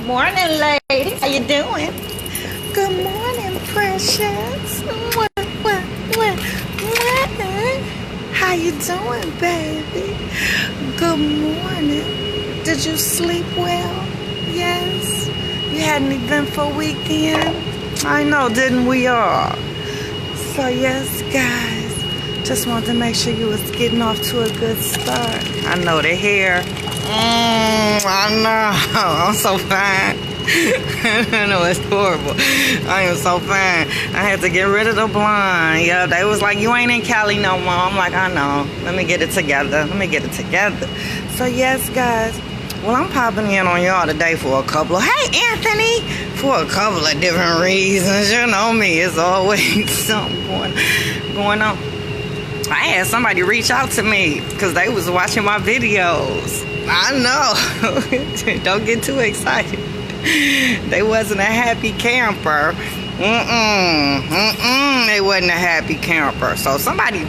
Morning, ladies. How you doing? Good morning, precious. What? How you doing, baby? Good morning. Did you sleep well? Yes. You had an eventful weekend? I know, didn't we all? So yes, guys. Just wanted to make sure you was getting off to a good start. I know the hair. I know. I'm so fine. I know it's horrible. I am so fine. I had to get rid of the blonde. Yeah, they was like, you ain't in Cali no more. I'm like, I know. Let me get it together. So yes, guys. Well, I'm popping in on y'all today for a couple of, hey, Anthony, for a couple of different reasons. You know me. It's always something going on. I had somebody reach out to me because they was watching my videos. I know. Don't get too excited. They wasn't a happy camper. They wasn't a happy camper. So somebody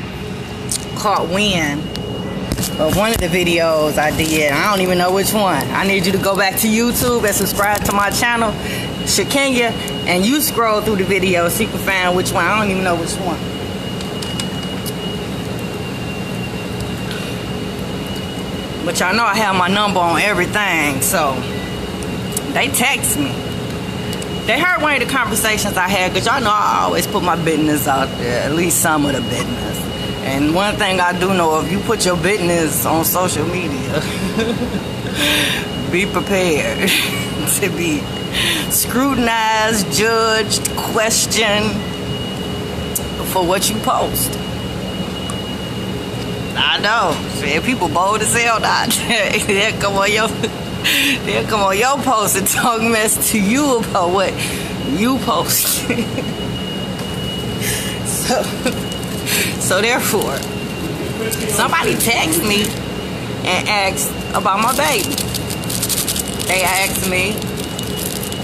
caught wind of one of the videos I did. I don't even know which one. I need you to go back to YouTube and subscribe to my channel, Shakenya, and you scroll through the video so you can find which one. I don't even know which one. But y'all know I have my number on everything, so they text me. They heard one of the conversations I had, because y'all know I always put my business out there, at least some of the business. And one thing I do know, if you put your business on social media, be prepared to be scrutinized, judged, questioned for what you post. I know. See, people bold as hell not. They'll come on your post and talk mess to you about what you post. So therefore, somebody text me and asked about my baby. They asked me,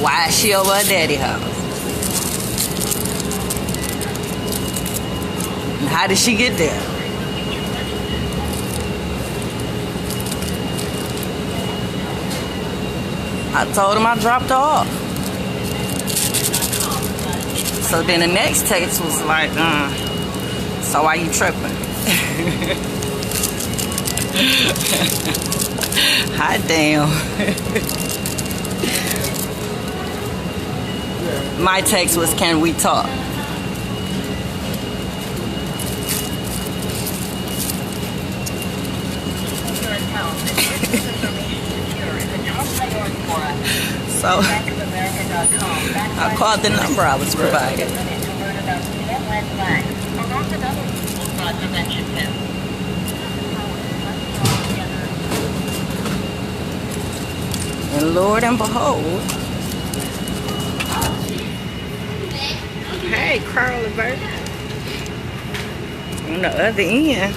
why is she over at daddy's house? And how did she get there? I told him I dropped her off. So then the next text was like, so why you tripping? Hot damn. My text was, can we talk? So I called the number I was provided. And Lord and behold, hey, Carly Bird, on the other end,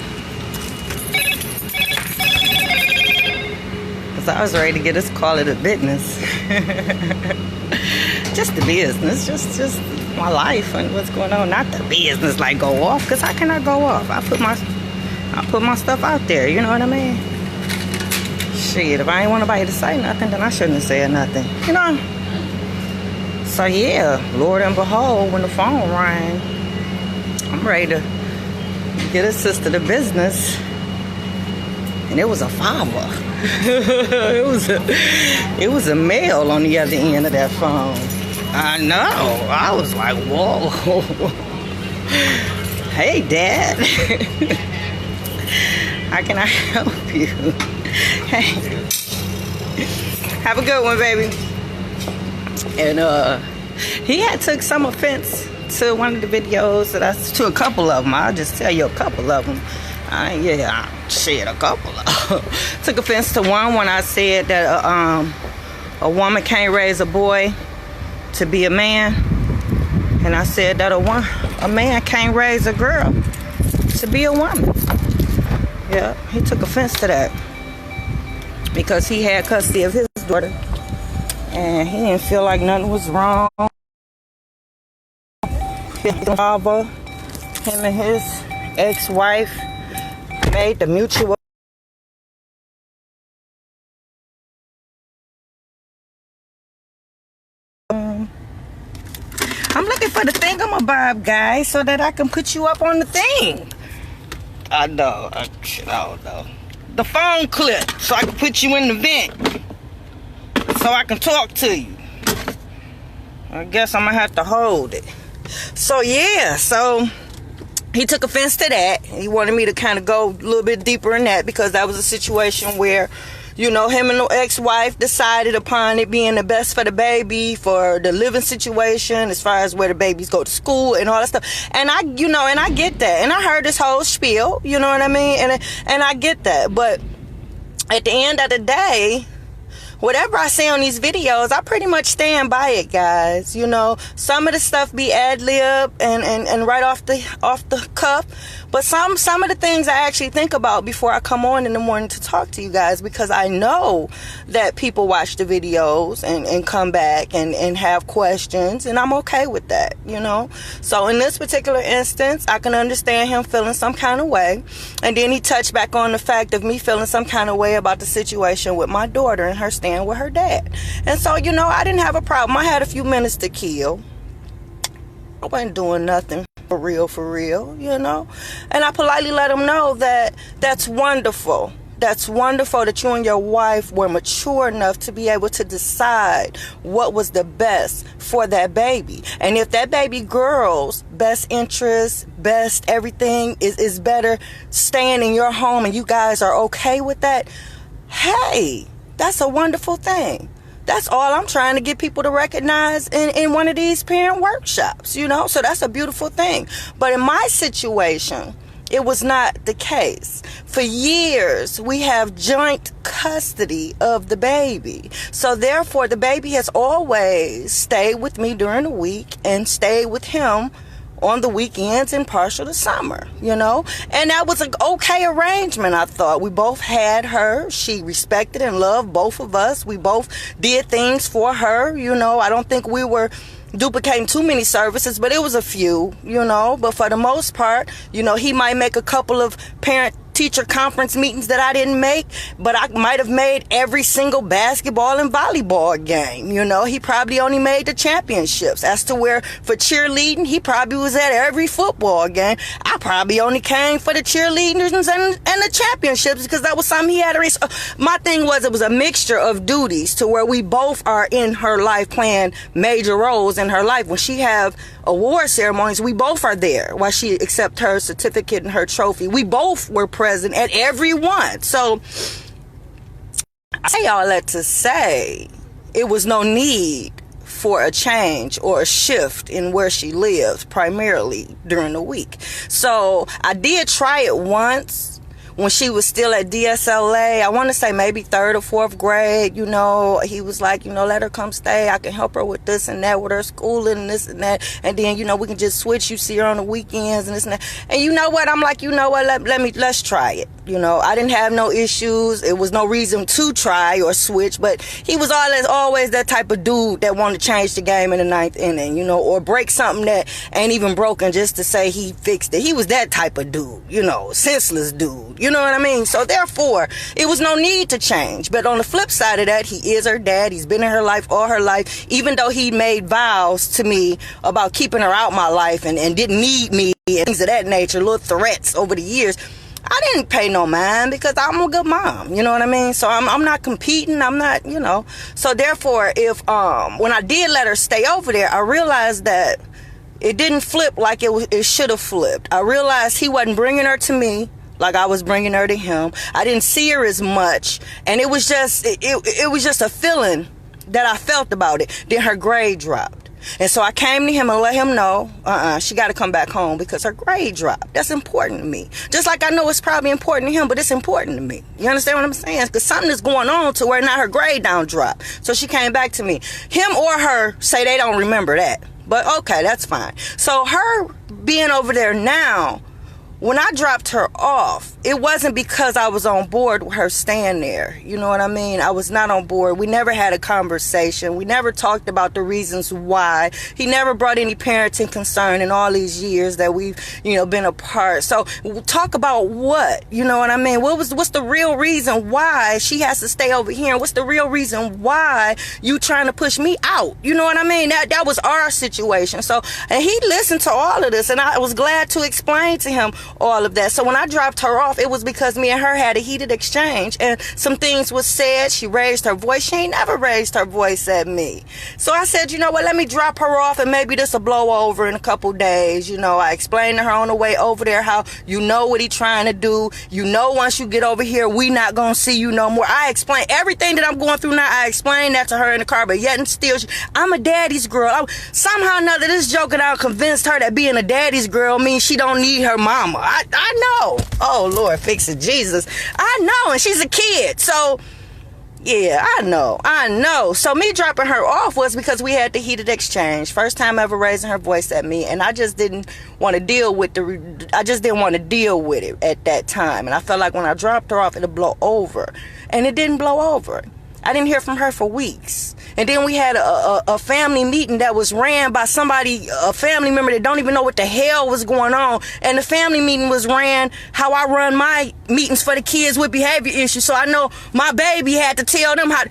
because I was ready to get us call it a business. Just the business, just my life and what's going on. Not the business like go off, because how can I go off? I put my stuff out there, you know what I mean? Shit, if I ain't want nobody to say nothing, then I shouldn't have said nothing, you know? So yeah, Lord and behold, when the phone rang, I'm ready to get a sister to business, and it was a father. it was a male on the other end of that phone. I know. I was like, whoa. Hey, Dad. How can I help you? Hey. Have a good one, baby. And he had took some offense to one of the videos to a couple of them. I'll just tell you a couple of them. A couple of them. Took offense to one when I said that a woman can't raise a boy to be a man, and I said that a man can't raise a girl to be a woman. Yeah, he took offense to that because he had custody of his daughter, and he didn't feel like nothing was wrong. His father, him and his ex-wife made the mutual I'm looking for the thingamabob, guys, so that I can put you up on the thing. I know. I don't know. The phone clip, so I can put you in the vent. So I can talk to you. I guess I'm gonna have to hold it. So yeah, so he took offense to that. He wanted me to kind of go a little bit deeper in that, because that was a situation where, you know, him and the ex-wife decided upon it being the best for the baby, for the living situation, as far as where the babies go to school and all that stuff. And I, you know, and I get that. And I heard this whole spiel, you know what I mean? And I get that. But at the end of the day, whatever I say on these videos, I pretty much stand by it, guys. You know, some of the stuff be ad-lib and right off the cuff. But some of the things I actually think about before I come on in the morning to talk to you guys, because I know that people watch the videos and come back and have questions, and I'm okay with that, you know. So in this particular instance, I can understand him feeling some kind of way. And then he touched back on the fact of me feeling some kind of way about the situation with my daughter and her staying with her dad. And so, you know, I didn't have a problem. I had a few minutes to kill. I wasn't doing nothing for real, you know. And I politely let him know that that's wonderful. That's wonderful that you and your wife were mature enough to be able to decide what was the best for that baby. And if that baby girl's best interest, best everything is better staying in your home, and you guys are okay with that, hey, that's a wonderful thing. That's all I'm trying to get people to recognize in one of these parent workshops, you know? So that's a beautiful thing. But in my situation, it was not the case. For years, we have joint custody of the baby. So therefore, the baby has always stayed with me during the week and stayed with him on the weekends and partial to summer, you know. And that was an okay arrangement, I thought. We both had her. She respected and loved both of us. We both did things for her, you know. I don't think we were duplicating too many services, but it was a few, you know. But for the most part, you know, he might make a couple of parent-teacher conference meetings that I didn't make, but I might have made every single basketball and volleyball game, you know. He probably only made the championships. As to where for cheerleading, he probably was at every football game. I probably only came for the cheerleaders and the championships, because that was something he had to race. My thing was, it was a mixture of duties to where we both are in her life, playing major roles in her life. When she have award ceremonies, we both are there. While she accept her certificate and her trophy, we both were present at every one. So I say all that to say it was no need for a change or a shift in where she lives primarily during the week. So I did try it once when she was still at DSLA. I want to say maybe 3rd or 4th grade, you know. He was like, you know, let her come stay. I can help her with this and that, with her schooling and this and that. And then, you know, we can just switch. You see her on the weekends and this and that. And you know what? I'm like, you know what? Let's try it. You know, I didn't have no issues. It was no reason to try or switch. But he was always that type of dude that wanted to change the game in the 9th inning, you know, or break something that ain't even broken just to say he fixed it. He was that type of dude, you know, senseless dude. You know what I mean? So therefore, it was no need to change. But on the flip side of that, he is her dad. He's been in her life all her life. Even though he made vows to me about keeping her out my life and didn't need me and things of that nature, little threats over the years, I didn't pay no mind, because I'm a good mom. You know what I mean? So I'm not competing. I'm not, you know. So therefore, if when I did let her stay over there, I realized that it didn't flip like it should have flipped. I realized he wasn't bringing her to me like I was bringing her to him. I didn't see her as much, and it was just it was just a feeling that I felt about it. Then her grade dropped. And so I came to him and let him know, she got to come back home because her grade dropped. That's important to me. Just like I know it's probably important to him, but it's important to me. You understand what I'm saying? Because something is going on to where now her grade don't drop. So she came back to me. Him or her say they don't remember that. But okay, that's fine. So her being over there now when I dropped her off, it wasn't because I was on board with her staying there. You know what I mean? I was not on board. We never had a conversation. We never talked about the reasons why. He never brought any parenting concern in all these years that we've, been apart. So talk about what? You know what I mean? What's the real reason why she has to stay over here? And what's the real reason why you trying to push me out? You know what I mean? That was our situation. So, and he listened to all of this, and I was glad to explain to him all of that. So when I dropped her off, it was because me and her had a heated exchange, and some things was said. She raised her voice. She ain't never raised her voice at me. So I said, you know what, let me drop her off, and maybe this will blow over in a couple days. I explained to her on the way over there how what he trying to do. Once you get over here, we not gonna see you no more. I explained everything that I'm going through now. I explained that to her in the car, but yet and still, I'm a daddy's girl. Somehow or another, this joking out convinced her that being a daddy's girl means she don't need her mama. I know. Oh, Lord, fix it, Jesus. I know, and she's a kid. So, yeah, I know. So me dropping her off was because we had the heated exchange. First time ever raising her voice at me, and I just didn't want to deal with it at that time. And I felt like when I dropped her off, it'll blow over. And it didn't blow over. I didn't hear from her for weeks. And then we had a family meeting that was ran by a family member that don't even know what the hell was going on. And the family meeting was ran how I run my meetings for the kids with behavior issues. So I know my baby had to tell them how.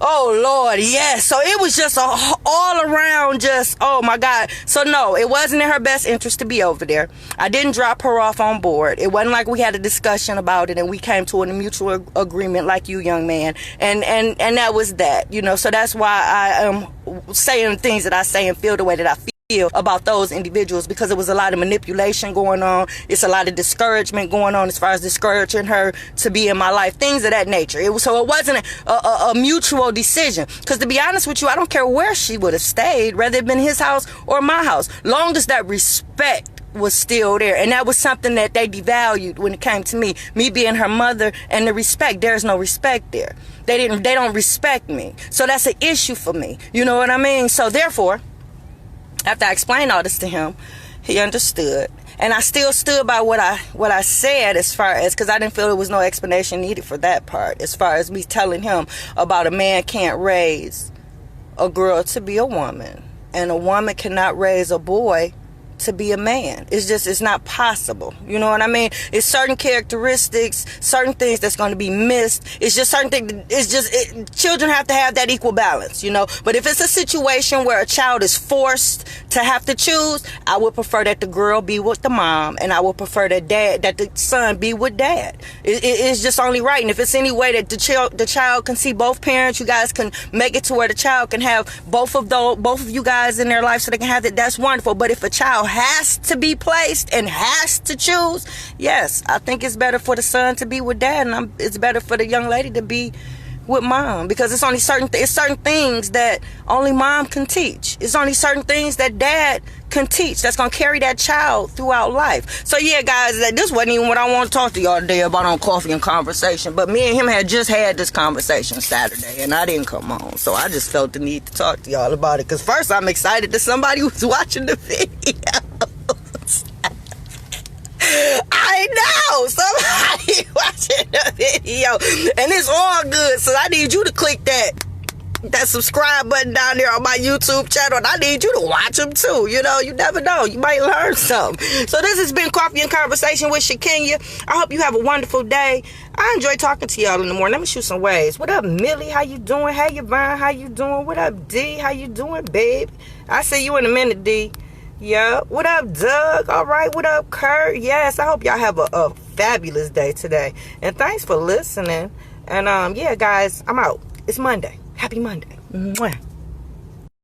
Oh, Lord, yes. So it was just all around just, oh, my God. So, no, it wasn't in her best interest to be over there. I didn't drop her off on board. It wasn't like we had a discussion about it and we came to a mutual agreement like you, young man. And that was that, So that's why I am saying things that I say and feel the way that I feel about those individuals, because it was a lot of manipulation going on. It's a lot of discouragement going on as far as discouraging her to be in my life, things of that nature. It wasn't a mutual decision, because to be honest with you, I don't care where she would have stayed, whether it been his house or my house, long as that respect was still there. And that was something that they devalued when it came to me being her mother, and the respect. There's no respect there. They don't respect me. So that's an issue for me. You know what I mean? So therefore, after I explained all this to him, he understood. And I still stood by what I said, as far as, because I didn't feel there was no explanation needed for that part, as far as me telling him about a man can't raise a girl to be a woman, and a woman cannot raise a boy to be a man. It's not possible. You know what I mean? It's certain characteristics, certain things that's going to be missed. It's just certain things. Children have to have that equal balance, But if it's a situation where a child is forced to have to choose, I would prefer that the girl be with the mom, and I would prefer that the son be with dad. It's just only right. And if it's any way that the child can see both parents, you guys can make it to where the child can have both of you guys in their life, so they can have that. That's wonderful. But if a child has to be placed and has to choose, yes, I think it's better for the son to be with dad, and it's better for the young lady to be with mom, because it's only certain things that only mom can teach. It's only certain things that dad can teach that's gonna carry that child throughout life. So yeah, guys, this wasn't even what I want to talk to y'all today about on Coffee and Conversation, but me and him had just had this conversation Saturday, and I didn't come on, so I just felt the need to talk to y'all about it, because first I'm excited that somebody was watching the video. I know somebody watching the video, and it's all good. So I need you to click that subscribe button down there on my YouTube channel, and I need you to watch them too. You never know, you might learn something. So this has been Coffee and Conversation with Shakenya. I hope you have a wonderful day. I enjoy talking to y'all in the morning. Let me shoot some waves. What up, Millie? How you doing? Hey, Yvonne, how you doing? What up, D? How you doing, babe? I see you in a minute, D. Yeah. What up, Doug? All right. What up, Kurt? Yes. I hope y'all have a fabulous day today. And thanks for listening. And yeah, guys, I'm out. It's Monday. Happy Monday. Mwah.